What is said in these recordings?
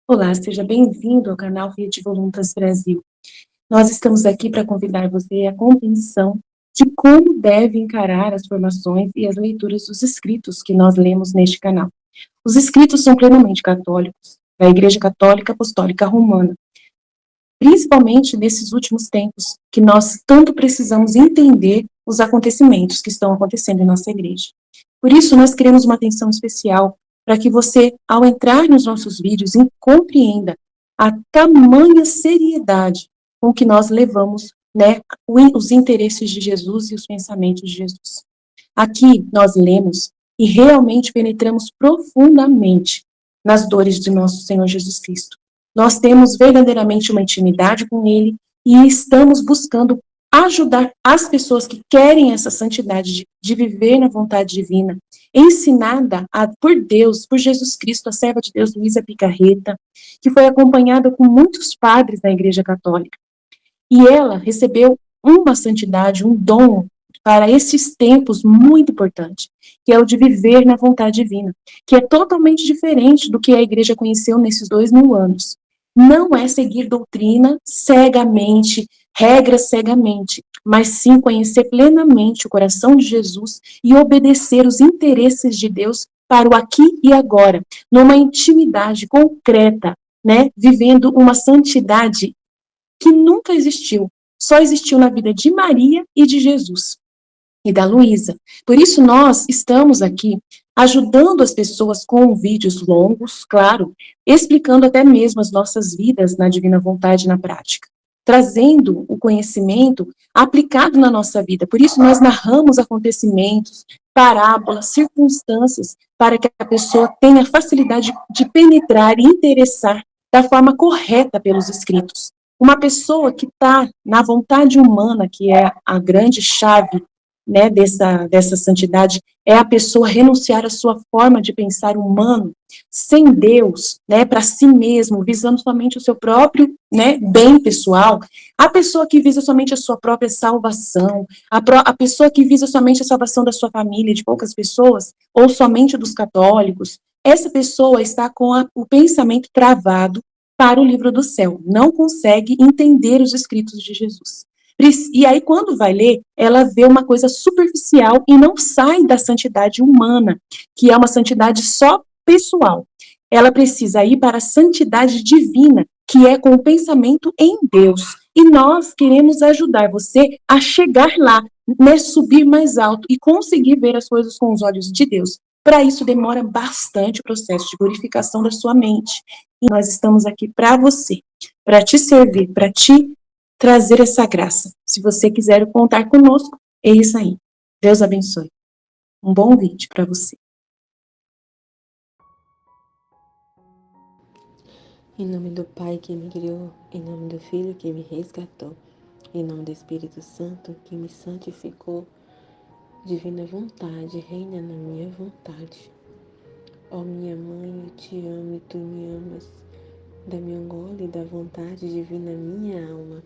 Olá, seja bem-vindo ao canal Rede Voluntas Brasil. Nós estamos aqui para convidar você à compreensão de como deve encarar as formações e as leituras dos escritos que nós lemos neste canal. Os escritos são plenamente católicos, da Igreja Católica Apostólica Romana, principalmente nesses últimos tempos, que nós tanto precisamos entender os acontecimentos que estão acontecendo em nossa igreja. Por isso, nós queremos uma atenção especial para que você, ao entrar nos nossos vídeos, compreenda a tamanha seriedade com que nós levamos, né, os interesses de Jesus e os pensamentos de Jesus. Aqui nós lemos e realmente penetramos profundamente nas dores de nosso Senhor Jesus Cristo. Nós temos verdadeiramente uma intimidade com Ele e estamos buscando ajudar as pessoas que querem essa santidade de viver na vontade divina, ensinada por Deus, por Jesus Cristo, a serva de Deus, Luísa Picarreta, que foi acompanhada com muitos padres da Igreja Católica. E ela recebeu uma santidade, um dom para esses tempos muito importante, que é o de viver na vontade divina, que é totalmente diferente do que a igreja conheceu nesses 2000 anos. Não é seguir doutrina cegamente, regras cegamente, mas sim conhecer plenamente o coração de Jesus e obedecer os interesses de Deus para o aqui e agora, numa intimidade concreta, né, vivendo uma santidade que nunca existiu, só existiu na vida de Maria e de Jesus e da Luísa. Por isso nós estamos aqui ajudando as pessoas com vídeos longos, claro, explicando até mesmo as nossas vidas na divina vontade na prática, trazendo o conhecimento aplicado na nossa vida. Por isso nós narramos acontecimentos, parábolas, circunstâncias, para que a pessoa tenha facilidade de penetrar e interessar da forma correta pelos escritos. Uma pessoa que está na vontade humana, que é a grande chave, né, dessa santidade, é a pessoa renunciar à sua forma de pensar humano, sem Deus, né, para si mesmo, visando somente o seu próprio, né, bem pessoal. A pessoa que visa somente a sua própria salvação, a pessoa que visa somente a salvação da sua família, de poucas pessoas, ou somente dos católicos, essa pessoa está com o pensamento travado para o livro do céu, não consegue entender os escritos de Jesus. E aí, quando vai ler, ela vê uma coisa superficial e não sai da santidade humana, que é uma santidade só pessoal. Ela precisa ir para a santidade divina, que é com o pensamento em Deus. E nós queremos ajudar você a chegar lá, né, subir mais alto e conseguir ver as coisas com os olhos de Deus. Para isso, demora bastante o processo de purificação da sua mente. E nós estamos aqui para você, para te servir, para te trazer essa graça. Se você quiser contar conosco, é isso aí. Deus abençoe. Um bom vídeo para você. Em nome do Pai que me criou, em nome do Filho que me resgatou, em nome do Espírito Santo que me santificou, divina vontade, reina na minha vontade. Ó minha mãe, eu te amo e tu me amas. Da-me um gole da vontade divina minha alma.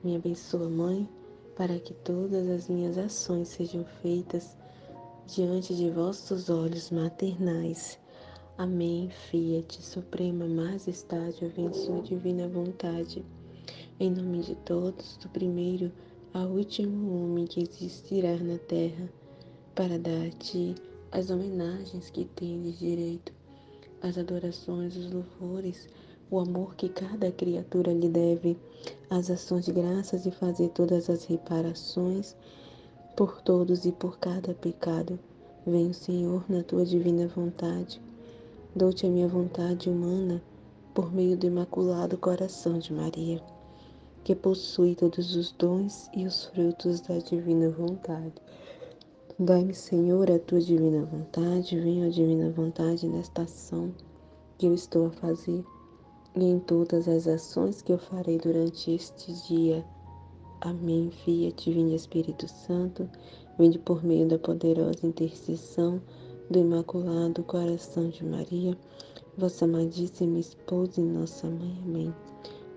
Me abençoa, Mãe, para que todas as minhas ações sejam feitas diante de vossos olhos maternais. Amém, Fiat, Suprema Majestade, vem sua divina vontade. Em nome de todos, do primeiro ao último homem que existirá na terra, para dar a ti as homenagens que tendes direito, as adorações, os louvores, o amor que cada criatura lhe deve, as ações de graças e fazer todas as reparações por todos e por cada pecado. Venho, Senhor, na tua divina vontade. Dou-te a minha vontade humana por meio do Imaculado Coração de Maria, que possui todos os dons e os frutos da divina vontade. Dai-me, Senhor, a tua divina vontade, venha a divina vontade nesta ação que eu estou a fazer e em todas as ações que eu farei durante este dia. Amém. Fiat, vinde Espírito Santo, vinde por meio da poderosa intercessão do Imaculado Coração de Maria, vossa amadíssima esposa e nossa mãe. Amém.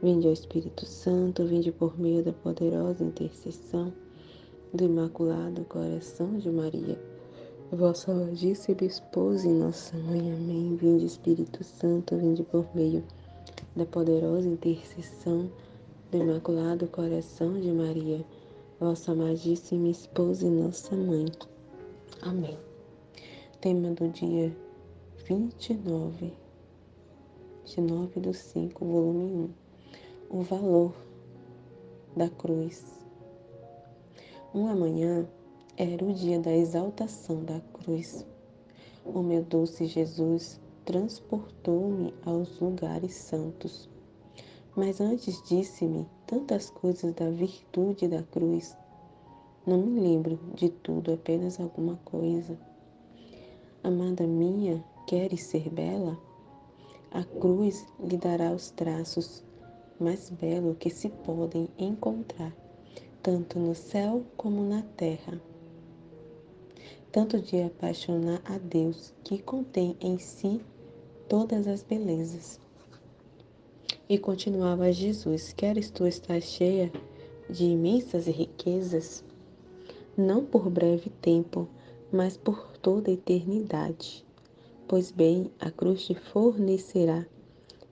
Vinde ao Espírito Santo, vinde por meio da poderosa intercessão do Imaculado Coração de Maria, vossa amadíssima esposa e nossa mãe. Amém. Vinde, Espírito Santo, vinde por meio da poderosa intercessão do Imaculado Coração de Maria, vossa amadíssima esposa e nossa mãe. Amém. Tema do dia 29 de 9 do 5, volume 1. O valor da cruz. Uma manhã era o dia da exaltação da cruz. O meu doce Jesus transportou-me aos lugares santos. Mas antes disse-me tantas coisas da virtude da cruz. Não me lembro de tudo, apenas alguma coisa. Amada minha, queres ser bela? A cruz lhe dará os traços mais belos que se podem encontrar, tanto no céu como na terra. Tanto de apaixonar a Deus, que contém em si todas as belezas. E continuava Jesus: queres tu estar cheia de imensas riquezas? Não por breve tempo, mas por toda a eternidade. Pois bem, a cruz te fornecerá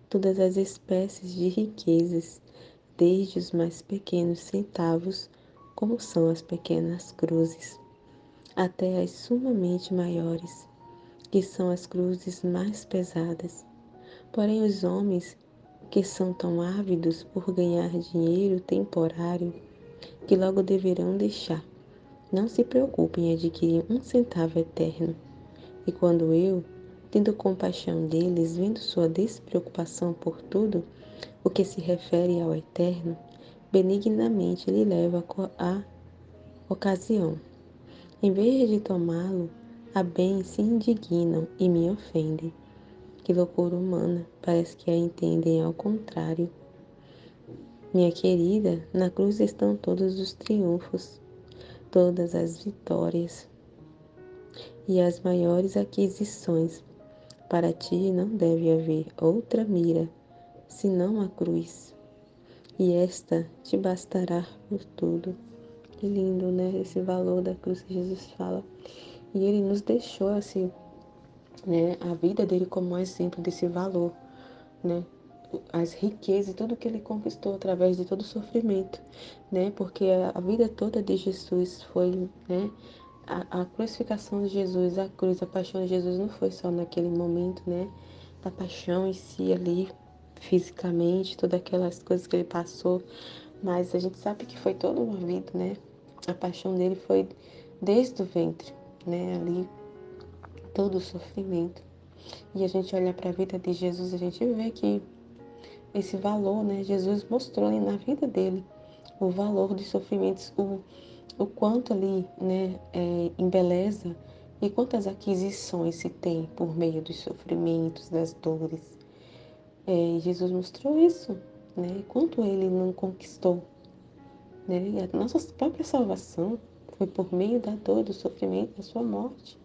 todas as espécies de riquezas, desde os mais pequenos centavos, como são as pequenas cruzes, até as sumamente maiores, que são as cruzes mais pesadas. Porém, os homens que são tão ávidos por ganhar dinheiro temporário, que logo deverão deixar, não se preocupem em adquirir um centavo eterno. E quando eu, tendo compaixão deles, vendo sua despreocupação por tudo o que se refere ao eterno, benignamente lhe levo a ocasião. Em vez de tomá-lo, a bem se indignam e me ofendem. Que loucura humana, parece que a entendem ao contrário. Minha querida, na cruz estão todos os triunfos, todas as vitórias e as maiores aquisições. Para ti não deve haver outra mira, senão a cruz, e esta te bastará por tudo. Que lindo, né? Esse valor da cruz que Jesus fala. E ele nos deixou assim, né? A vida dele como um exemplo desse valor, né? As riquezas e tudo que ele conquistou através de todo o sofrimento, né? Porque a vida toda de Jesus foi, né? A crucificação de Jesus, a cruz, a paixão de Jesus não foi só naquele momento, né? Da paixão em si ali, fisicamente, todas aquelas coisas que ele passou, mas a gente sabe que foi toda uma vida, né? A paixão dele foi desde o ventre, né? Ali, todo o sofrimento. E a gente olha para a vida de Jesus, a gente vê que esse valor, né? Jesus mostrou na vida dele o valor dos sofrimentos, o quanto ali, né, embeleza e quantas aquisições se tem por meio dos sofrimentos, das dores. Jesus mostrou isso, né? Quanto ele não conquistou, né? E a nossa própria salvação foi por meio da dor, do sofrimento, da sua morte,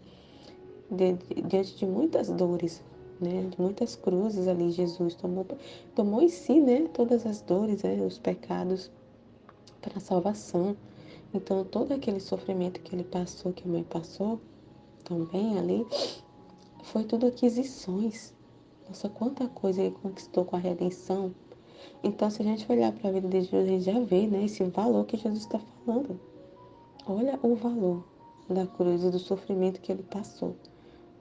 diante de muitas dores, né? De muitas cruzes ali, Jesus tomou em si, né? Todas as dores, né? Os pecados para a salvação. Então, todo aquele sofrimento que ele passou, que a mãe passou, também ali, foi tudo aquisições. Nossa, quanta coisa ele conquistou com a redenção. Então, se a gente olhar para a vida de Jesus, a gente já vê, né, esse valor que Jesus está falando. Olha o valor da cruz e do sofrimento que ele passou.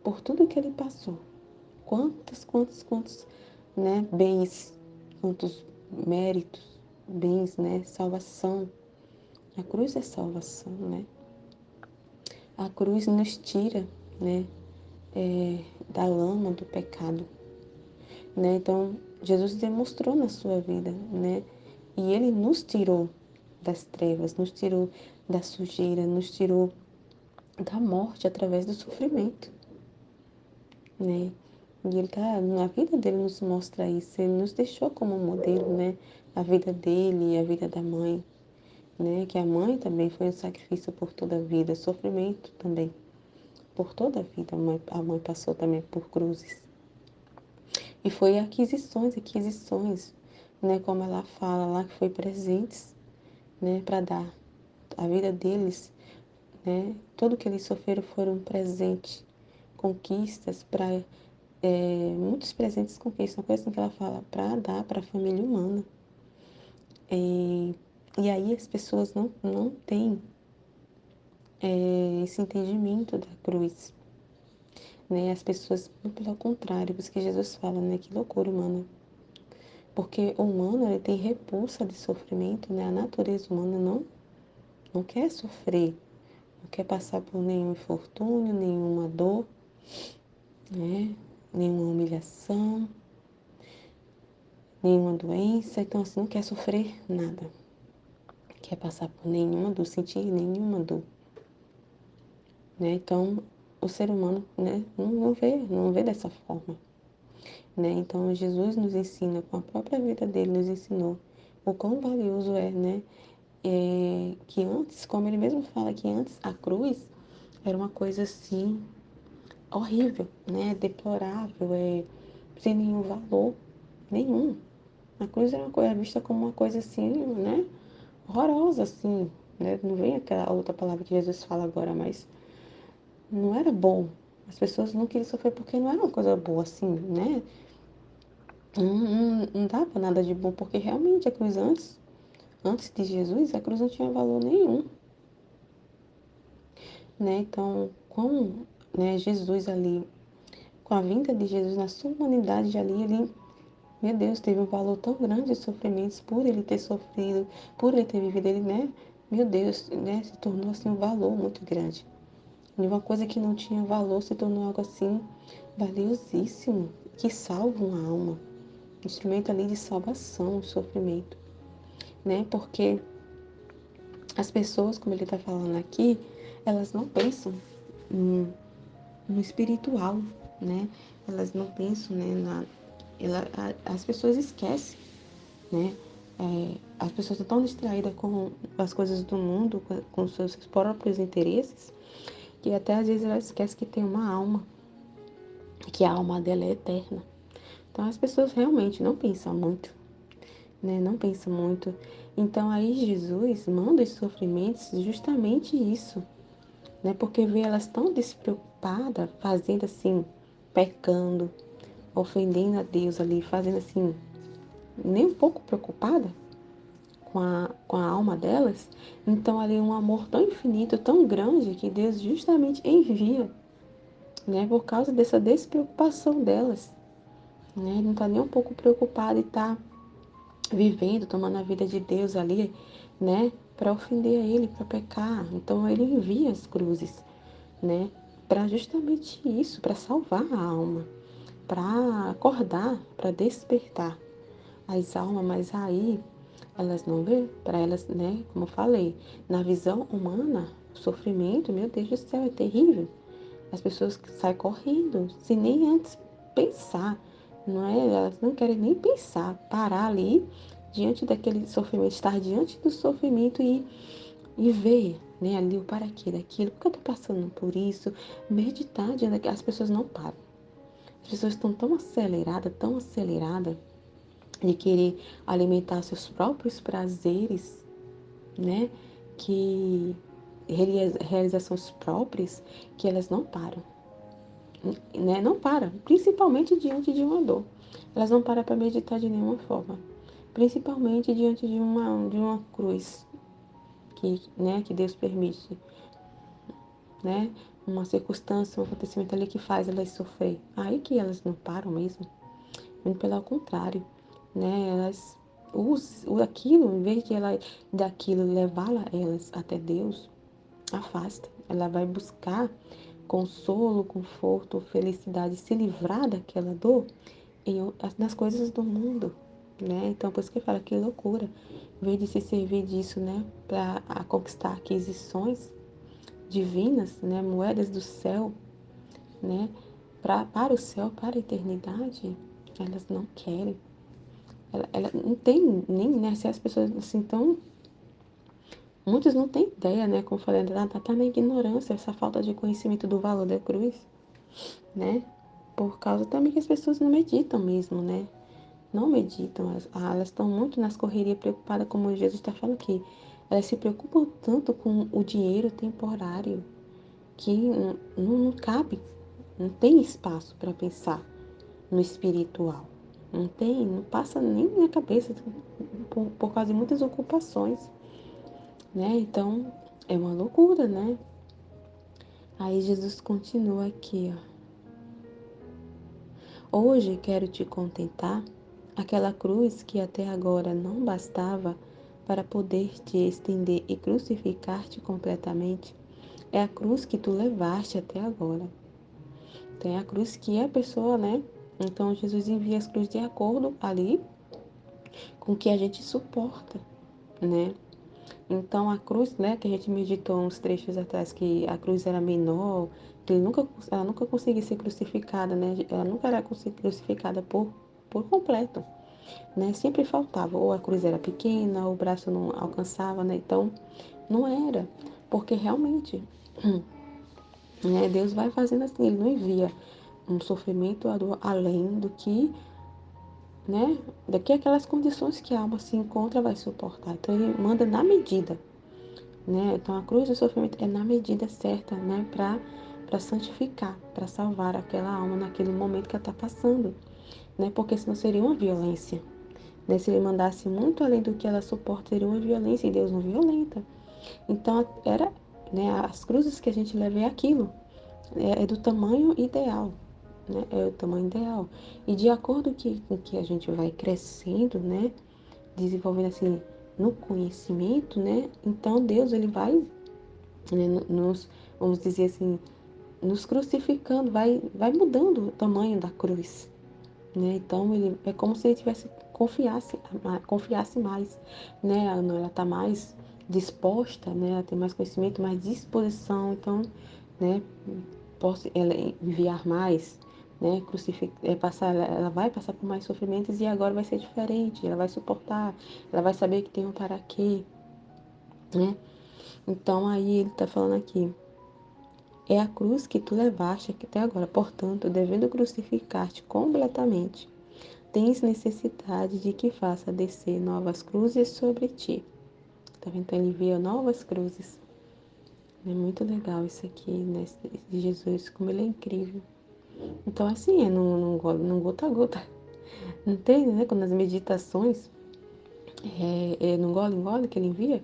Por tudo que ele passou. Quantos, né, bens, quantos méritos, bens, né, salvação. A cruz é salvação, né? A cruz nos tira, né, da lama do pecado, né? Então, Jesus demonstrou na sua vida, né? E ele nos tirou das trevas, nos tirou da sujeira, nos tirou da morte através do sofrimento, né? E ele tá, na vida dele nos mostra isso, ele nos deixou como modelo, né? A vida dele e a vida da mãe, né? Que a mãe também foi um sacrifício por toda a vida, sofrimento também. Por toda a vida, a mãe passou também por cruzes. E foi aquisições, né? Como ela fala lá, que foi presentes, né? Para dar a vida deles, né? Tudo que eles sofreram foram um presente, conquistas para muitos presentes conquistas, uma coisa assim que ela fala, para dar para a família humana. E aí as pessoas não têm esse entendimento da cruz, né? As pessoas, pelo contrário, por isso que Jesus fala, né? Que loucura humana. Porque o humano, ele tem repulsa de sofrimento, né? A natureza humana não quer sofrer, não quer passar por nenhum infortúnio, nenhuma dor, né? Nenhuma humilhação, nenhuma doença. Então, assim, não quer sofrer nada. Quer passar por nenhuma dor, sentir nenhuma dor, né? Então, o ser humano, né, não vê dessa forma, né? Então, Jesus nos ensina, com a própria vida dele, nos ensinou o quão valioso é, né? Que antes, como ele mesmo fala, que antes a cruz era uma coisa assim horrível, né? Deplorável, sem nenhum valor nenhum. A cruz era uma coisa vista como uma coisa assim, né? Horrorosa, assim, né? Não vem aquela outra palavra que Jesus fala agora, mas não era bom. As pessoas não queriam sofrer porque não era uma coisa boa, assim, né? Não dava nada de bom, porque realmente a cruz antes de Jesus, a cruz não tinha valor nenhum, né? Então, com, né, Jesus ali, com a vinda de Jesus na sua humanidade ali, ele, meu Deus, teve um valor tão grande de sofrimentos por ele ter sofrido, por ele ter vivido, ele, né? Meu Deus, né? Se tornou assim um valor muito grande. E uma coisa que não tinha valor se tornou algo assim valiosíssimo, que salva uma alma. Um instrumento ali de salvação, o sofrimento, né? Porque as pessoas, como ele está falando aqui, elas não pensam no espiritual, né? Elas não pensam, né, as pessoas esquecem, né? As pessoas estão tão distraídas com as coisas do mundo, com os seus próprios interesses, que até às vezes elas esquecem que tem uma alma, que a alma dela é eterna. Então as pessoas realmente não pensam muito, né? Não pensam muito. Então aí Jesus manda os sofrimentos justamente isso, né? Porque vê elas tão despreocupadas, fazendo assim, pecando, ofendendo a Deus ali, fazendo assim, nem um pouco preocupada com a alma delas. Então ali um amor tão infinito, tão grande, que Deus justamente envia, né? Por causa dessa despreocupação delas, né? Ele não está nem um pouco preocupado e está vivendo, tomando a vida de Deus ali, né? Para ofender a Ele, para pecar. Então Ele envia as cruzes, né? Para justamente isso, para salvar a alma, para acordar, para despertar as almas, mas aí elas não vê, para elas, né, como eu falei, na visão humana, o sofrimento, meu Deus do céu, é terrível. As pessoas saem correndo, sem nem antes pensar, não é? Elas não querem nem pensar, parar ali diante daquele sofrimento, estar diante do sofrimento e ver, né, ali o para quê daquilo, por que eu tô passando por isso, meditar diante daquilo, as pessoas não param. As pessoas estão tão aceleradas de querer alimentar seus próprios prazeres, né? Que realizações próprias, que elas não param, né? Não param, principalmente diante de uma dor. Elas não param para meditar de nenhuma forma, principalmente diante de uma cruz que Deus permite, né? Uma circunstância, um acontecimento ali que faz elas sofrer. Aí que elas não param mesmo. Muito pelo contrário, né? Elas usam aquilo, em vez de ela daquilo levá-la elas até Deus, afasta. Ela vai buscar consolo, conforto, felicidade, se livrar daquela dor nas coisas do mundo, né? Então, por isso que fala que loucura. Em vez de se servir disso, né, para conquistar aquisições divinas, né, moedas do céu, né, para o céu, para a eternidade, elas não querem. Ela não tem nem, né, se as pessoas assim tão. Muitos não têm ideia, né, como eu falei, tá na ignorância, essa falta de conhecimento do valor da cruz, né, por causa também que as pessoas não meditam mesmo, né, não meditam, elas estão muito nas correrias preocupadas, como Jesus está falando aqui, Elas se preocupam tanto com o dinheiro temporário que não cabe, não tem espaço para pensar no espiritual. Não tem, não passa nem na cabeça por causa de muitas ocupações, né? Então, é uma loucura, né? Aí Jesus continua aqui, ó. Hoje quero te contentar aquela cruz que até agora não bastava para poder te estender e crucificar-te completamente. É a cruz que tu levaste até agora. Tem a cruz que é a pessoa, né? Então Jesus envia as cruzes de acordo ali com o que a gente suporta, né? Então a cruz, né, que a gente meditou uns trechos atrás, que a cruz era menor, que ela nunca conseguia ser crucificada, né? Ela nunca era crucificada por completo, né? Sempre faltava, ou a cruz era pequena, ou o braço não alcançava, né? Então não era, porque realmente, né, Deus vai fazendo assim, Ele não envia um sofrimento além do que, né, daqui aquelas condições que a alma se encontra vai suportar. Então Ele manda na medida, né? Então a cruz do sofrimento é na medida certa, né, para santificar, para salvar aquela alma naquele momento que ela está passando, né? Porque senão seria uma violência, né? Se ele mandasse muito além do que ela suporta, seria uma violência e Deus não violenta. Então era, né, as cruzes que a gente leva é aquilo, é do tamanho ideal, né? É o tamanho ideal. E de acordo com que a gente vai crescendo, né, desenvolvendo assim no conhecimento, né? Então Deus ele vai, né, nos, vamos dizer assim, nos crucificando, vai mudando o tamanho da cruz, né? Então ele é como se ele tivesse confiasse mais, né? Ela está mais disposta, né? Ela tem mais conhecimento, mais disposição, então, né? Posso ela enviar mais, né? Passar, ela vai passar por mais sofrimentos e agora vai ser diferente. Ela vai suportar, ela vai saber que tem um para quê, né? Então aí ele está falando aqui. É a cruz que tu levaste até agora, portanto, devendo crucificar-te completamente, tens necessidade de que faça descer novas cruzes sobre ti. Tá vendo? Então ele envia novas cruzes. É muito legal isso aqui, né? De Jesus, como ele é incrível. Então, assim, é num gota a gota. Não tem, né? Quando as meditações é no gole em gole que ele envia,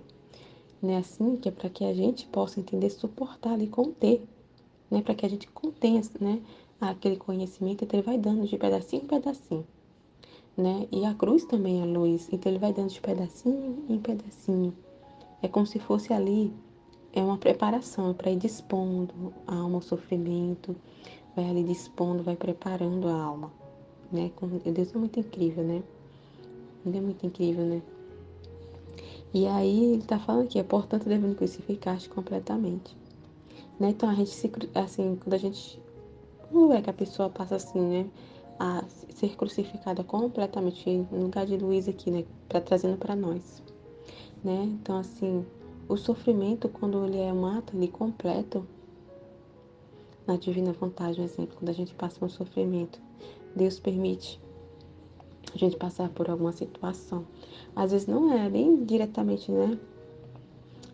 né? Assim, que é para que a gente possa entender, suportar ali, conter, né? Para que a gente contenha, né? Aquele conhecimento, então ele vai dando de pedacinho em pedacinho, né? E a cruz também é luz, então ele vai dando de pedacinho em pedacinho. É como se fosse ali, é uma preparação para ir dispondo a alma ao sofrimento, vai ali dispondo, vai preparando a alma, né? Deus é muito incrível, né? Ele é muito incrível, né? E aí ele tá falando aqui, portanto, devendo crucificar-te completamente, né? Então a gente assim, quando a gente, como é que a pessoa passa assim, né? A ser crucificada completamente, no lugar de Luiz aqui, né? Trazendo para nós, né? Então, assim, o sofrimento, quando ele é um ato ali completo, na divina vontade, um exemplo, quando a gente passa por um sofrimento, Deus permite a gente passar por alguma situação. Às vezes não é nem diretamente, né?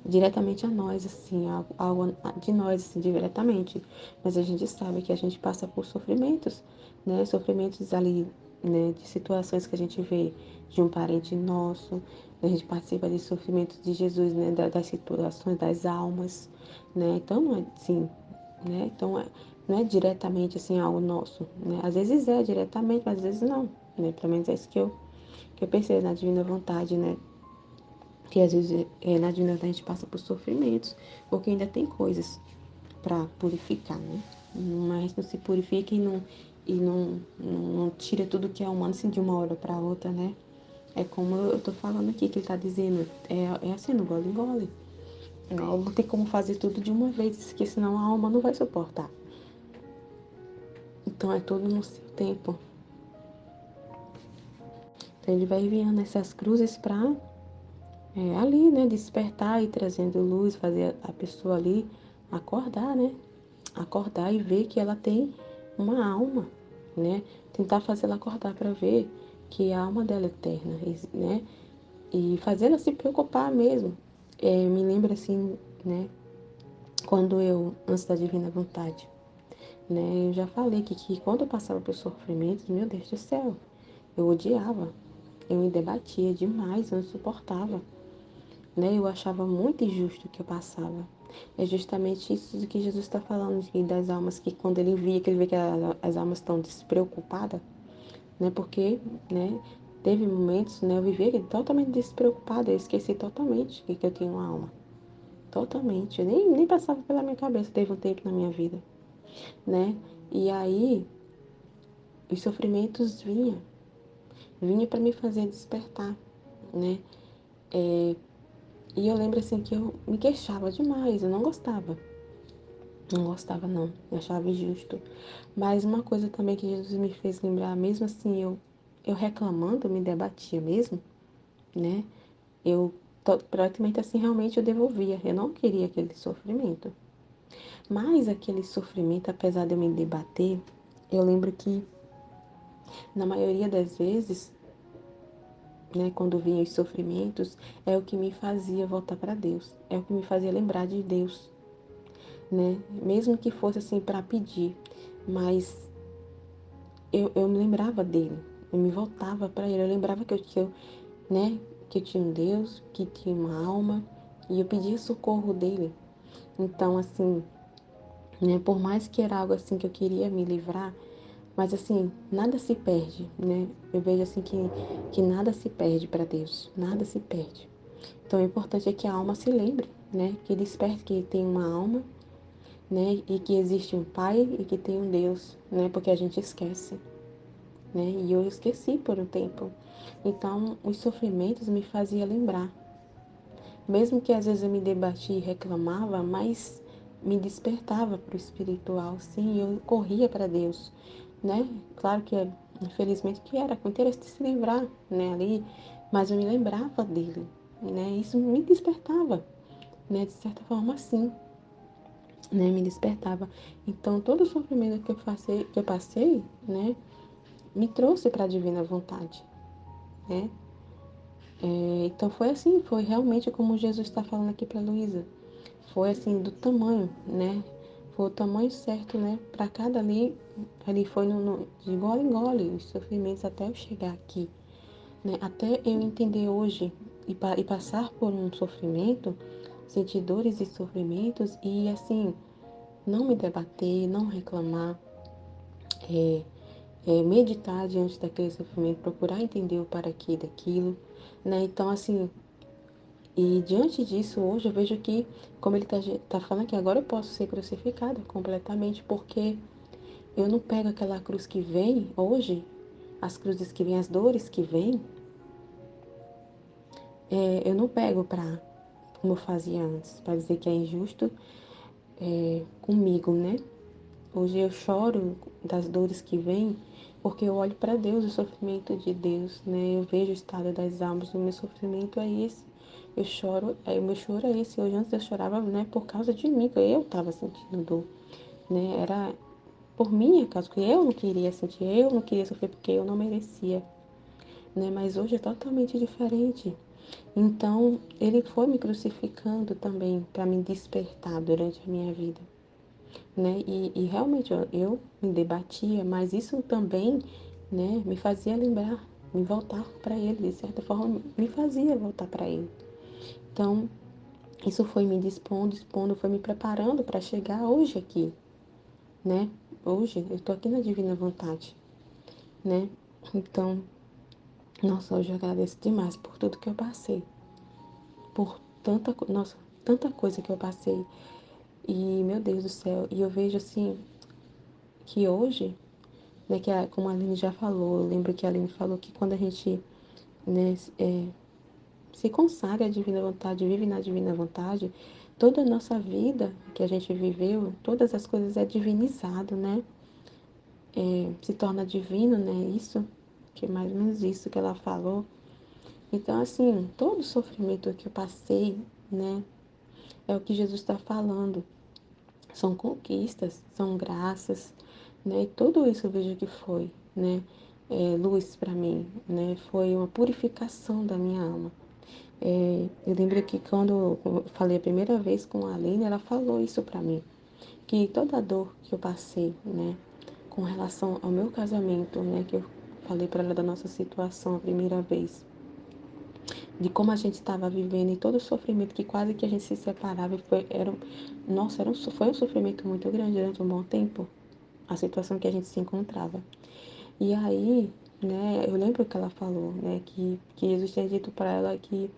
Diretamente a nós, assim, algo de nós, assim, diretamente. Mas a gente sabe que a gente passa por sofrimentos, né? Sofrimentos ali, né? De situações que a gente vê de um parente nosso, né? A gente participa de sofrimentos de Jesus, né? Das situações das almas, né? Então, não é assim, né? Então, não é diretamente, assim, algo nosso, né? Às vezes é diretamente, mas às vezes não, né? Pelo menos é isso que eu pensei na divina vontade, né? Que às vezes na divina vontade a gente passa por sofrimentos, porque ainda tem coisas para purificar, né? Mas não se purifica e não tira tudo que é humano assim de uma hora para outra, né? É como eu tô falando aqui, que ele tá dizendo, é assim, no gole engole. Não tem como fazer tudo de uma vez, porque senão a alma não vai suportar. Então é tudo no seu tempo. Então ele vai enviando essas cruzes para ali, né, despertar e trazendo luz, fazer a pessoa ali acordar, né? Acordar e ver que ela tem uma alma, né? Tentar fazer ela acordar para ver que a alma dela é eterna, né? E fazer ela se preocupar mesmo, me lembra assim, né, quando eu, antes da divina vontade, né, eu já falei que quando eu passava por sofrimentos, meu Deus do céu, eu odiava, eu me debatia demais, eu não suportava, né, eu achava muito injusto o que eu passava. É justamente isso que Jesus está falando, que das almas, que quando ele via, que ele vê que as almas estão despreocupadas, né, porque, né, teve momentos, né, eu vivia totalmente despreocupada, eu esqueci totalmente que eu tinha uma alma. Totalmente. Eu nem passava pela minha cabeça, teve um tempo na minha vida, né? E aí, os sofrimentos vinha para me fazer despertar, né? E eu lembro assim que eu me queixava demais, eu não gostava. Não gostava não, eu achava injusto. Mas uma coisa também que Jesus me fez lembrar, mesmo assim, eu reclamando, eu me debatia mesmo, né? Eu praticamente assim realmente eu devolvia. Eu não queria aquele sofrimento. Mas aquele sofrimento, apesar de eu me debater, eu lembro que na maioria das vezes, né, quando vinha os sofrimentos, é o que me fazia voltar para Deus, é o que me fazia lembrar de Deus, né? Mesmo que fosse assim para pedir, mas eu me lembrava dele, eu me voltava para ele, eu lembrava né, que eu tinha um Deus, que tinha uma alma, e eu pedia socorro dele. Então, assim, né, por mais que era algo assim que eu queria me livrar, mas assim, nada se perde, né? Eu vejo assim que nada se perde para Deus, nada se perde. Então o importante é que a alma se lembre, né? Que desperte que tem uma alma, né? E que existe um Pai e que tem um Deus, né? Porque a gente esquece, né? E eu esqueci por um tempo. Então os sofrimentos me faziam lembrar. Mesmo que às vezes eu me debatia e reclamava, mas me despertava para o espiritual, sim, eu corria para Deus, né? Claro que, infelizmente, que era com interesse de se livrar, né, ali, mas eu me lembrava dele, né? Isso me despertava, né? De certa forma, sim, né? Me despertava. Então, todo o sofrimento que eu passei, né? Me trouxe para a divina vontade, né? Então foi assim, foi realmente como Jesus está falando aqui para Luísa. Foi assim, do tamanho, né? Foi o tamanho certo, né? Para cada ali foi de gole em gole, os sofrimentos até eu chegar aqui, né? Até eu entender hoje e passar por um sofrimento, sentir dores e sofrimentos e assim, não me debater, não reclamar, é, meditar diante daquele sofrimento, procurar entender o para quê daquilo, né? Então, assim, e diante disso, hoje eu vejo que, como ele tá falando que agora eu posso ser crucificada completamente, porque eu não pego aquela cruz que vem hoje, as cruzes que vêm, as dores que vêm, eu não pego como eu fazia antes, para dizer que é injusto comigo, né? Hoje eu choro das dores que vêm, porque eu olho para Deus, o sofrimento de Deus, né? Eu vejo o estado das almas, o meu sofrimento é esse. Eu choro, o meu choro é esse. Hoje antes eu chorava, né, por causa de mim, que eu estava sentindo dor, né? Era por minha causa, que eu não queria sentir, eu não queria sofrer porque eu não merecia, né? Mas hoje é totalmente diferente. Então, ele foi me crucificando também para me despertar durante a minha vida, né? E realmente eu me debatia, mas isso também, né, me fazia lembrar, me voltar para ele, de certa forma, me fazia voltar para ele. Então, isso foi me dispondo, foi me preparando para chegar hoje aqui, né? Hoje eu tô aqui na divina vontade, né? Então, nossa, hoje eu agradeço demais por tudo que eu passei, por nossa, tanta coisa que eu passei. E, meu Deus do céu, e eu vejo assim que hoje, né, como a Aline já falou, eu lembro que a Aline falou que quando a gente, né, se consagra à divina vontade, vive na divina vontade, toda a nossa vida que a gente viveu, todas as coisas é divinizado, né? Se torna divino, né? Isso, que é mais ou menos isso que ela falou. Então, assim, todo o sofrimento que eu passei, né, é o que Jesus está falando. São conquistas, são graças, né? E tudo isso eu vejo que foi, né? Luz para mim, né? Foi uma purificação da minha alma, Eu lembro que quando eu falei a primeira vez com a Aline, ela falou isso para mim, que toda a dor que eu passei, né, com relação ao meu casamento, né, que eu falei para ela da nossa situação a primeira vez, de como a gente estava vivendo e todo o sofrimento que quase que a gente se separava, foi um sofrimento muito grande durante um bom tempo, a situação que a gente se encontrava. E aí, né, eu lembro que ela falou, né, que Jesus tinha dito para ela que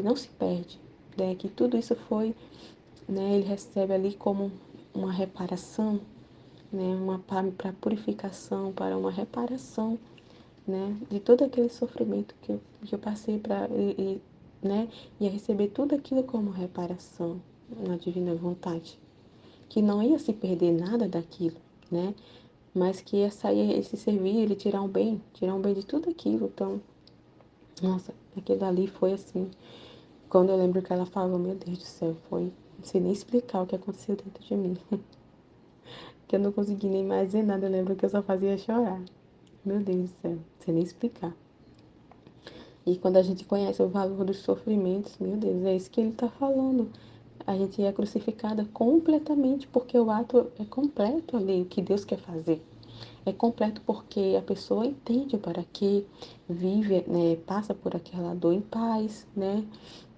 não se perde, né, que tudo isso foi, né, ele recebe ali como uma reparação, né, uma para purificação, para uma reparação, né, de todo aquele sofrimento que eu passei para né, ia receber tudo aquilo como reparação na divina vontade, que não ia se perder nada daquilo, né, mas que ia sair, ele se servir, ele tirar um bem de tudo aquilo. Então, nossa, aquilo ali foi assim. Quando eu lembro que ela falou, meu Deus do céu, foi. Não sei nem explicar o que aconteceu dentro de mim. Que eu não consegui nem mais dizer nada. Eu lembro que eu só fazia chorar. Meu Deus do céu, não sei nem explicar. E quando a gente conhece o valor dos sofrimentos, meu Deus, é isso que ele está falando. A gente é crucificada completamente, porque o ato é completo ali, o que Deus quer fazer. É completo porque a pessoa entende para que vive, né, passa por aquela dor em paz, né?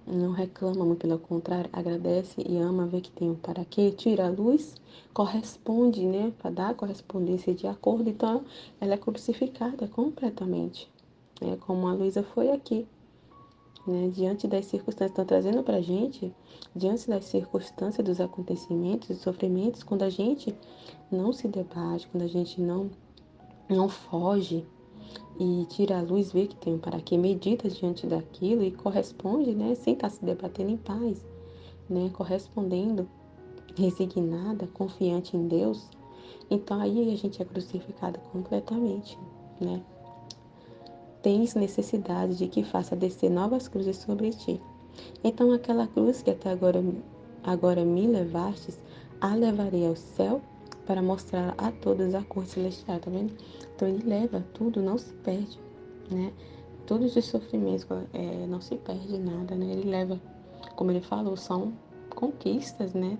Não reclama, muito pelo contrário, agradece e ama ver que tem um para quê, tira a luz, corresponde, né, para dar correspondência de acordo. Então, ela é crucificada completamente, né, como a Luísa foi aqui, né, diante das circunstâncias, estão trazendo para a gente, diante das circunstâncias, dos acontecimentos, dos sofrimentos, quando a gente não se debate, quando a gente não foge e tira a luz, vê que tem um para quê, medita diante daquilo e corresponde, né, sem estar se debatendo em paz, né, correspondendo, resignada, confiante em Deus. Então aí a gente é crucificado completamente, né? Tens necessidade de que faça descer novas cruzes sobre ti. Então aquela cruz que até agora me levastes, a levarei ao céu para mostrar a todos a cor celestial, tá vendo? Então ele leva tudo, não se perde, né? Todos os sofrimentos, não se perde nada, né? Ele leva, como ele falou, são conquistas, né?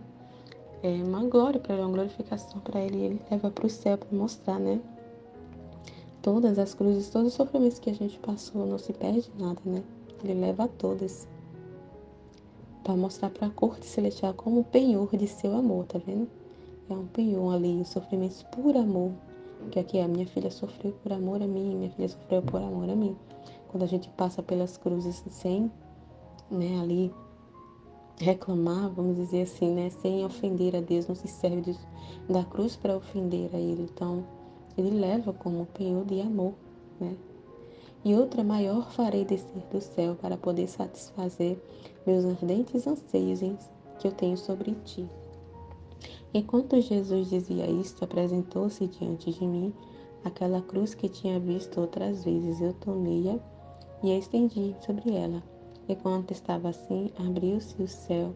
É uma glória para ele, uma glorificação para ele. Ele leva para o céu para mostrar, né? Todas as cruzes, todos os sofrimentos que a gente passou, não se perde nada, né? Ele leva a todas para mostrar para a corte celestial como um penhor de seu amor, tá vendo? É um penhor ali, os sofrimentos por amor. Que aqui a minha filha sofreu por amor a mim, minha filha sofreu por amor a mim. Quando a gente passa pelas cruzes sem, né, ali reclamar, vamos dizer assim, né, sem ofender a Deus, não se serve da cruz para ofender a Ele. Então, Ele leva como um penhor de amor, né? E outra maior farei descer do céu para poder satisfazer meus ardentes anseios que eu tenho sobre ti. Enquanto Jesus dizia isto, apresentou-se diante de mim aquela cruz que tinha visto outras vezes. Eu tomei-a e a estendi sobre ela. Enquanto estava assim, abriu-se o céu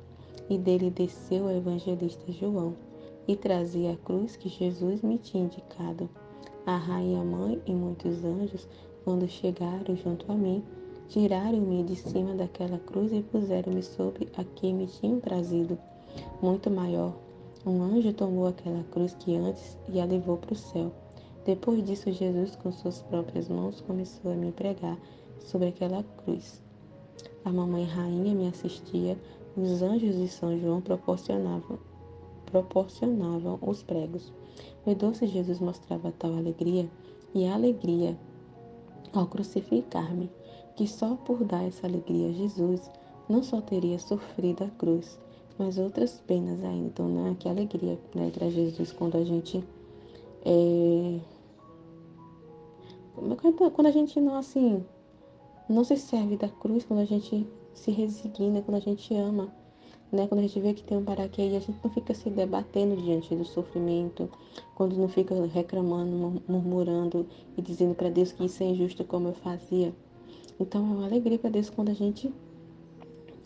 e dele desceu o evangelista João e trazia a cruz que Jesus me tinha indicado. A rainha mãe e muitos anjos, quando chegaram junto a mim, tiraram-me de cima daquela cruz e puseram-me sobre a que me tinham trazido, muito maior. Um anjo tomou aquela cruz que antes e a levou para o céu. Depois disso, Jesus, com suas próprias mãos, começou a me pregar sobre aquela cruz. A mamãe rainha me assistia, os anjos de São João proporcionavam os pregos. Meu doce Jesus mostrava tal alegria e alegria ao crucificar-me, que só por dar essa alegria a Jesus, não só teria sofrido a cruz, mas outras penas ainda. Então, né, que alegria, né, para Jesus quando a gente é, quando a gente não assim não se serve da cruz, quando a gente se resigna, quando a gente ama, né? Quando a gente vê que tem um para quê e a gente não fica se debatendo diante do sofrimento, quando não fica reclamando, murmurando e dizendo para Deus que isso é injusto como eu fazia. Então é uma alegria para Deus quando a gente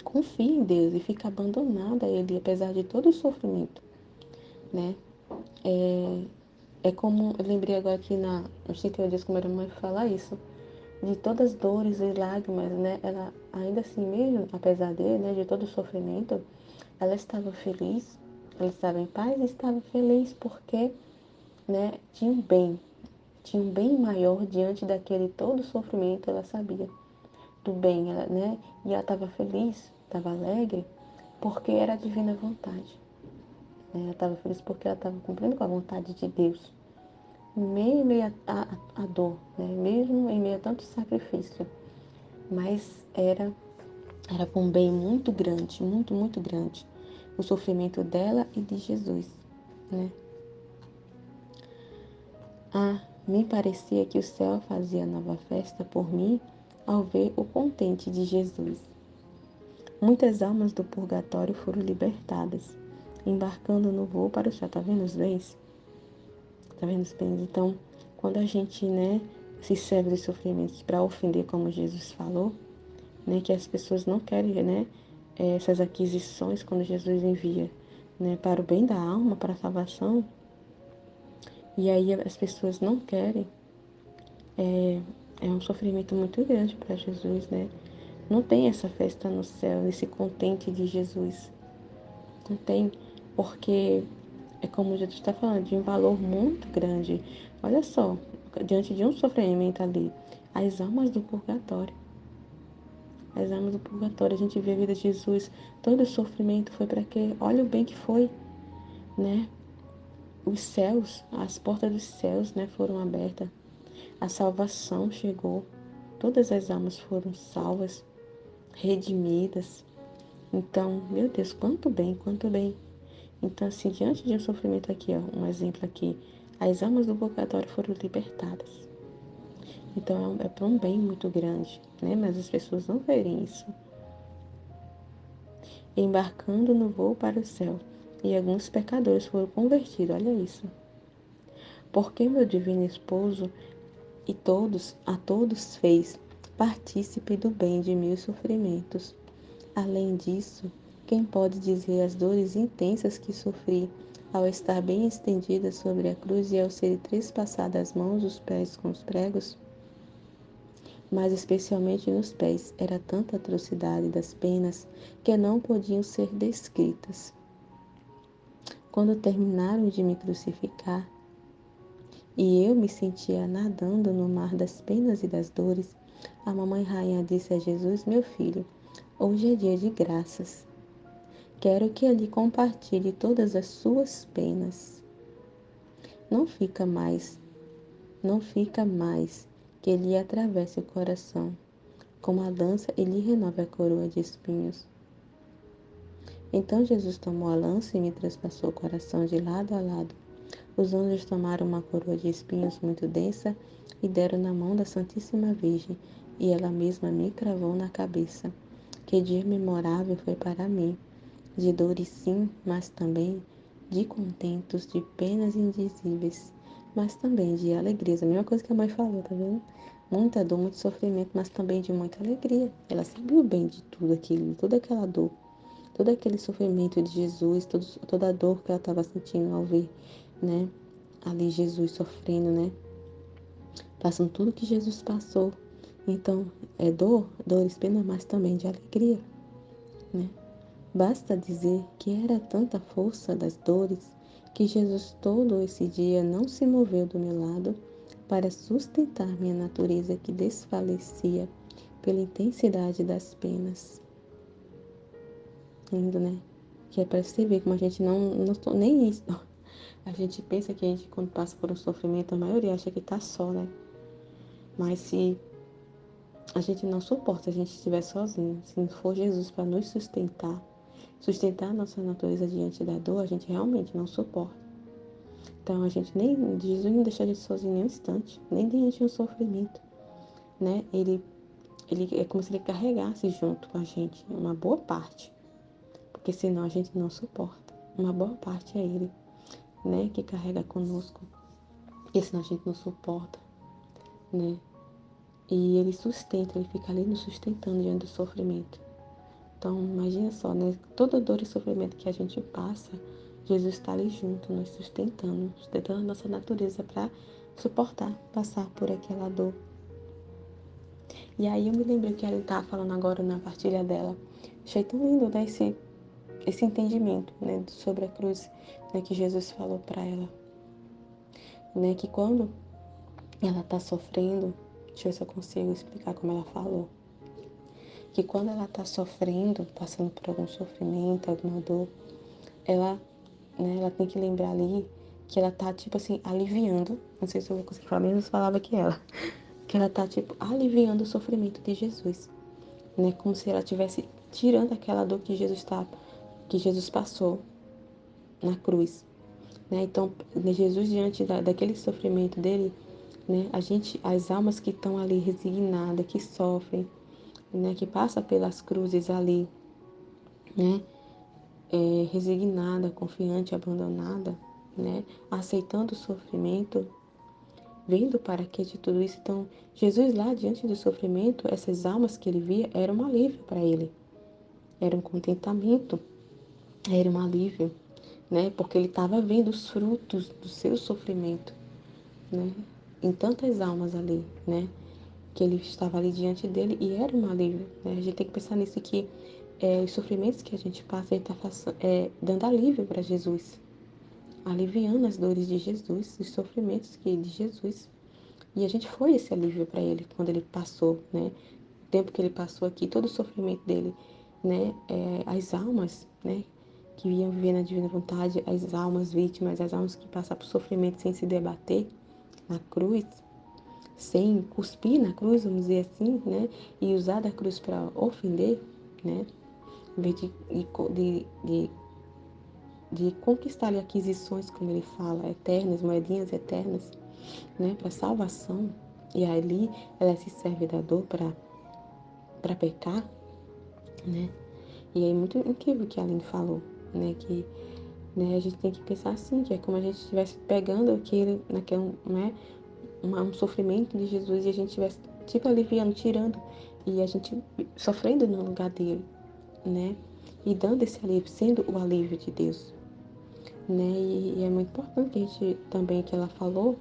confia em Deus e fica abandonada a Ele, apesar de todo o sofrimento, né? É como, eu lembrei agora aqui nos 31 dias, como era mãe fala isso, de todas as dores e lágrimas, né? Ela, ainda assim mesmo, apesar dele, né, de todo o sofrimento, ela estava feliz, ela estava em paz e estava feliz porque, né, tinha um bem maior diante daquele todo sofrimento, ela sabia do bem, ela, né? E ela estava feliz, estava alegre, porque era a divina vontade. Né? Ela estava feliz porque ela estava cumprindo com a vontade de Deus. Meio em meio a dor, né? Mesmo em meio a tanto sacrifício. Mas era com um bem muito grande, muito, muito grande. O sofrimento dela e de Jesus, né? Ah, me parecia que o céu fazia nova festa por mim ao ver o contente de Jesus. Muitas almas do purgatório foram libertadas, embarcando no voo para o céu. Tá vendo os bens? Tá vendo os bens? Então, quando a gente, né, se serve dos sofrimentos para ofender, como Jesus falou, né, que as pessoas não querem, né, essas aquisições quando Jesus envia, né, para o bem da alma, para a salvação, e aí as pessoas não querem, é um sofrimento muito grande para Jesus, né? Não tem essa festa no céu, esse contente de Jesus. Não tem, porque é como Jesus está falando, de um valor muito grande. Olha só, diante de um sofrimento ali, as almas do purgatório. As almas do purgatório, a gente vê a vida de Jesus, todo o sofrimento foi para quê? Olha o bem que foi, né? Os céus, as portas dos céus, né, foram abertas. A salvação chegou. Todas as almas foram salvas, redimidas. Então, meu Deus, quanto bem, quanto bem. Então, assim, diante de um sofrimento aqui, ó, um exemplo aqui, as almas do purgatório foram libertadas. Então, é para um bem muito grande, né? Mas as pessoas não verem isso. Embarcando no voo para o céu, e alguns pecadores foram convertidos, olha isso. Porque meu divino esposo a todos fez partícipe do bem de meus sofrimentos. Além disso, quem pode dizer as dores intensas que sofri ao estar bem estendida sobre a cruz e ao ser trespassada as mãos e os pés com os pregos? Mas especialmente nos pés, era tanta atrocidade das penas que não podiam ser descritas. Quando terminaram de me crucificar, e eu me sentia nadando no mar das penas e das dores, a mamãe rainha disse a Jesus, meu filho, hoje é dia de graças. Quero que ele compartilhe todas as suas penas. Não fica mais, não fica mais que ele atravesse o coração. Como a lança, ele renova a coroa de espinhos. Então Jesus tomou a lança e me trespassou o coração de lado a lado. Os anjos tomaram uma coroa de espinhos muito densa e deram na mão da Santíssima Virgem, e ela mesma me cravou na cabeça. Que dia memorável foi para mim, de dores sim, mas também de contentos, de penas indizíveis, mas também de alegrias. A mesma coisa que a mãe falou, tá vendo? Muita dor, muito sofrimento, mas também de muita alegria. Ela sabia o bem de tudo aquilo, toda aquela dor, todo aquele sofrimento de Jesus, toda a dor que ela estava sentindo ao ver, né? Ali Jesus sofrendo, né? Passando tudo que Jesus passou. Então, é dor, dores, pena, mas também de alegria, né? Basta dizer que era tanta força das dores que Jesus todo esse dia não se moveu do meu lado para sustentar minha natureza que desfalecia pela intensidade das penas. Lindo, né? Que é para você ver como a gente não nem isso. A gente pensa que a gente, quando passa por um sofrimento, a maioria acha que tá só, né? Mas se a gente não suporta, se a gente estiver sozinho, se não for Jesus para nos sustentar a nossa natureza diante da dor, a gente realmente não suporta. Então, a gente nem, Jesus não deixa a gente sozinho nem um instante, nem diante de um sofrimento, né? Ele é como se ele carregasse junto com a gente uma boa parte, porque senão a gente não suporta. Uma boa parte é ele, né, que carrega conosco, porque senão a gente não suporta, né? E ele sustenta, ele fica ali nos sustentando diante do sofrimento. Então, imagina só, né? Toda dor e sofrimento que a gente passa, Jesus está ali junto, nos sustentando a nossa natureza para suportar, passar por aquela dor. E aí eu me lembrei que ela estava falando agora na partilha dela. Achei tão lindo, né, esse entendimento, né, sobre a cruz, né, que Jesus falou para ela, né, que quando ela está sofrendo, deixa eu ver se eu consigo explicar como ela falou, que quando ela está sofrendo, passando por algum sofrimento, alguma dor, ela, né, ela tem que lembrar ali que ela tá, tipo assim, aliviando, não sei se eu vou conseguir falar a mesma palavra que ela tá, tipo, aliviando o sofrimento de Jesus, né, como se ela estivesse tirando aquela dor que Jesus passou na cruz, né, então, Jesus, diante daquele sofrimento dele, né, as almas que estão ali resignadas, que sofrem, né, que passa pelas cruzes ali, né, resignada, confiante, abandonada, né, aceitando o sofrimento, vendo para que de tudo isso. Então, Jesus lá diante do sofrimento, essas almas que ele via, era um alívio para ele, era um contentamento, era um alívio, né, porque ele estava vendo os frutos do seu sofrimento, né, em tantas almas ali, né, que ele estava ali diante dele e era um alívio, né? A gente tem que pensar nisso que os sofrimentos que a gente passa, ele está dando alívio para Jesus, aliviando as dores de Jesus, os sofrimentos de Jesus. E a gente foi esse alívio para ele quando ele passou, né? O tempo que ele passou aqui, todo o sofrimento dele, né? As almas, né? Que iam viver na divina vontade, as almas vítimas, as almas que passaram por sofrimento sem se debater na cruz, sem cuspir na cruz, vamos dizer assim, né? E usar da cruz para ofender, né? Em vez de conquistar ali aquisições, como ele fala, eternas, moedinhas eternas, né? Para salvação. E ali ela se serve da dor para pecar, né? E é muito incrível o que a Aline falou, né? Que, né, a gente tem que pensar assim, que é como a gente estivesse pegando naquele, né? Um sofrimento de Jesus e a gente estivesse, tipo, aliviando, tirando, e a gente sofrendo no lugar dele, né? E dando esse alívio, sendo o alívio de Deus, né? E é muito importante que a gente também, que ela falou,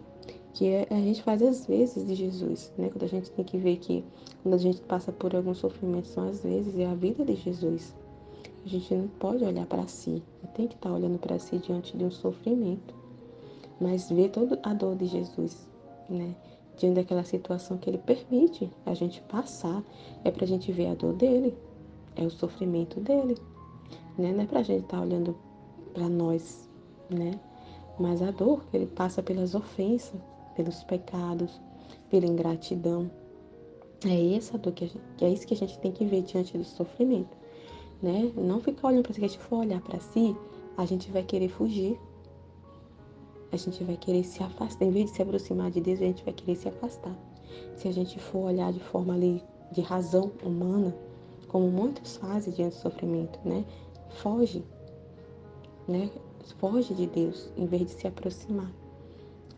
que a gente faz as vezes de Jesus, né? Quando a gente tem que ver que quando a gente passa por algum sofrimento, são as vezes, é a vida de Jesus. A gente não pode olhar para si, não tem que estar olhando para si diante de um sofrimento, mas ver toda a dor de Jesus, né? Diante daquela situação que ele permite a gente passar, é para a gente ver a dor dele, é o sofrimento dele, né? Não é para a gente estar olhando para nós, né? Mas a dor que ele passa pelas ofensas, pelos pecados, pela ingratidão, é essa dor que é isso que a gente tem que ver diante do sofrimento, né? Não ficar olhando para si, que a gente for olhar para si, a gente vai querer fugir, a gente vai querer se afastar. Em vez de se aproximar de Deus, a gente vai querer se afastar. Se a gente for olhar de forma ali, de razão humana, como muitos fazem diante do sofrimento, né? Foge, né? Foge de Deus, em vez de se aproximar,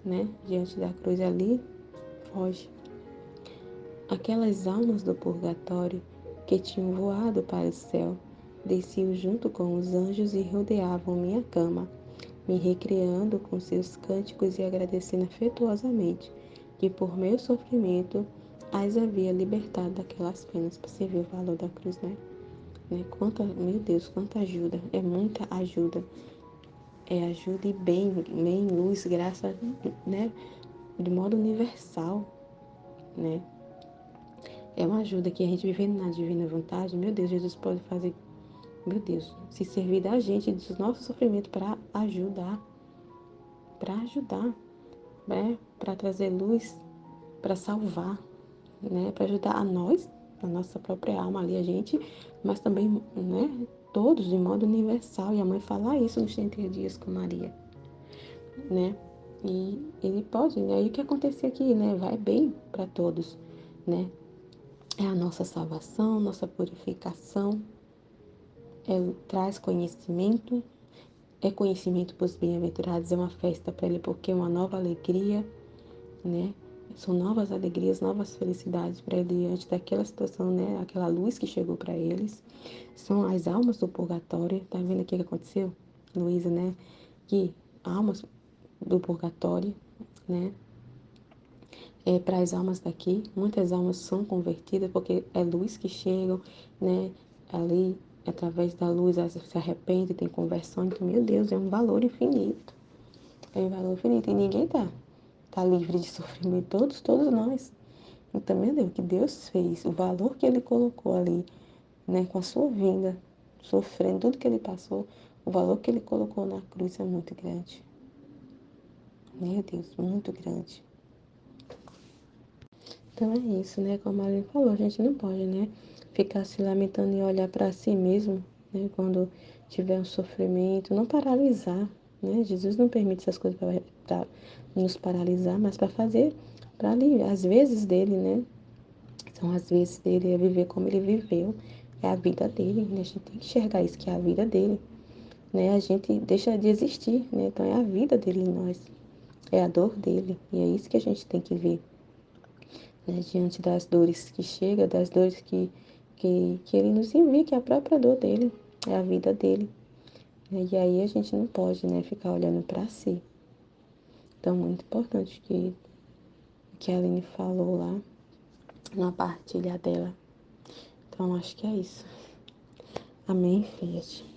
né? Diante da cruz ali, foge. Aquelas almas do purgatório que tinham voado para o céu, desciam junto com os anjos e rodeavam minha cama, me recreando com seus cânticos e agradecendo afetuosamente que por meu sofrimento as havia libertado daquelas penas. Você vê o valor da cruz, né? Meu Deus, quanta ajuda, é muita ajuda. É ajuda e bem, luz, graça, né? De modo universal, né? É uma ajuda que a gente vivendo na divina vontade, meu Deus, Jesus pode fazer, meu Deus, se servir da gente, dos nossos sofrimentos para ajudar, né? Para trazer luz, para salvar, né? Para ajudar a nós, a nossa própria alma ali, a gente, mas também, né? Todos de modo universal. E a mãe fala isso nos 30 dias com Maria, né? E ele pode, né? E o que acontecer aqui, né? Vai bem para todos, né? É a nossa salvação, nossa purificação, traz conhecimento, é conhecimento para os bem-aventurados, é uma festa para ele, porque é uma nova alegria, né? São novas alegrias, novas felicidades para ele diante daquela situação, né? Aquela luz que chegou para eles. São as almas do purgatório. Tá vendo aqui o que aconteceu, Luísa, né? Que almas do purgatório, né? para as almas daqui. Muitas almas são convertidas porque é luz que chegam, né? Ali, através da luz, elas se arrependem, tem conversão. Então, meu Deus, é um valor infinito. É um valor infinito. E ninguém tá livre de sofrimento. Todos nós. Então, meu Deus, o que Deus fez, o valor que Ele colocou ali, né? Com a sua vinda, sofrendo tudo que Ele passou, o valor que Ele colocou na cruz é muito grande. Meu Deus, muito grande. Então é isso, né? Como a Aline falou, a gente não pode, né? Ficar se lamentando e olhar para si mesmo, né? Quando tiver um sofrimento, não paralisar, né? Jesus não permite essas coisas para nos paralisar, mas para fazer, para aliviar as vezes dele, né? São as vezes dele, é viver como ele viveu, é a vida dele, né? A gente tem que enxergar isso, que é a vida dele, né? A gente deixa de existir, né? Então é a vida dele em nós, é a dor dele, e é isso que a gente tem que ver, né, diante das dores que chega, das dores que ele nos envia, que é a própria dor dele, é a vida dele. Né? E aí a gente não pode, né, ficar olhando para si. Então, muito importante que a Aline falou lá na partilha dela. Então, acho que é isso. Amém, Fiat.